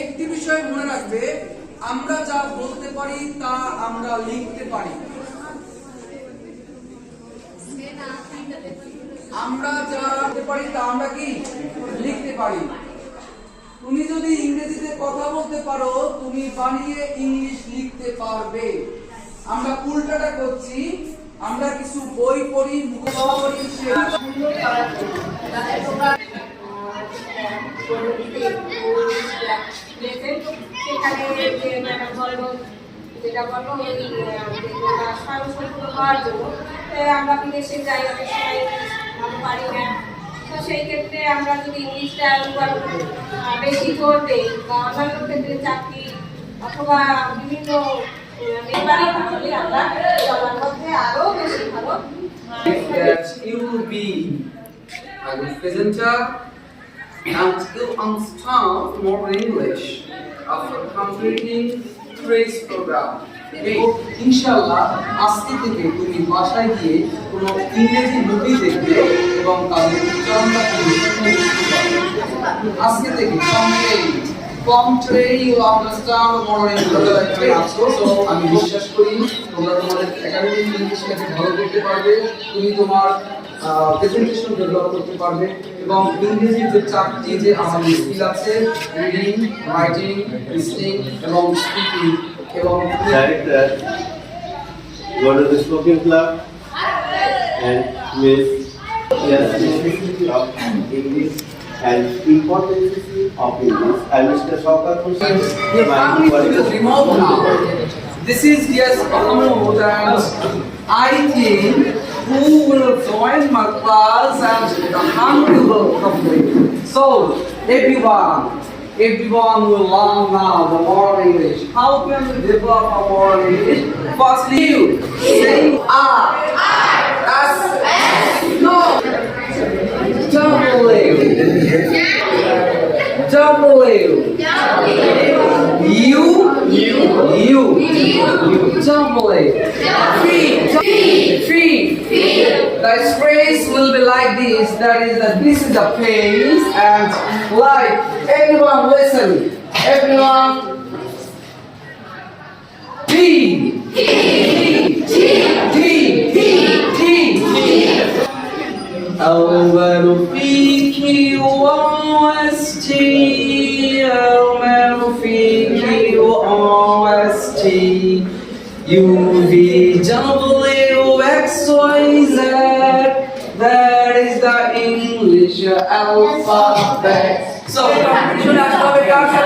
একটি বিষয় মনে রাখবে, আমরা যা বলতে পারি তা আমরা লিখতে পারি। আমরা যা বলতে পারি তা আমরা কি লিখতে পারি। তুমি যদি ইংরেজিতে কথা বলতে পারো, তুমি বানিয়ে ইংলিশ লিখতে পারবে। আমরা উল্টাটা করছি, আমরা কিছু বই পড়ি, মুখস্থ করি, আমরা বিদেশে যাই, অনেক সময় পারি না। তো সেই ক্ষেত্রে আমরা যদি ইংলিশটা বেশি জোর দেই বা অন্যান্য ক্ষেত্রে চাকরি অথবা বিভিন্ন আমরা সবার মধ্যে আরো বেশি ভালো। That you will be a good presenter and you understand more English after completing today's program. ইনশাআল্লাহ আজকে থেকে তুমি বাসায় গিয়ে কোনো ইংরেজি মুভি দেখবে এবং তাদের উচ্চারণটা শুনতে পারবে। আজকে থেকে from today you will understand more English. So আমি বিশ্বাস করি তোমরা তোমাদের একাডেমিক ইংলিশটাকে ভালো করতে পারবে, তুমি তোমার প্রেজেন্টেশন ডেভেলপ করতে পারবে এবং ইংরেজির যে চারটি যে আমাদের স্কিল আছে, রিডিং, রাইটিং, লিসনিং এবং স্পিকিং, এবং director go to the spoken club and with necessity of English and importance of English. And Mr. Shaukat Hussain, your family is remote now. This is yes Mahmoud, and I think who will join my class and the hungry will complete. So everyone will learn now the moral English. How can we develop our moral English? Firstly, you say R, S, no, W, U, free. The phrase will be like this. That is that this is the place and like everyone listen. Everyone. T. أول فيك وأوست أول فيك وأوست UVWXYZ. That is the English alphabet. So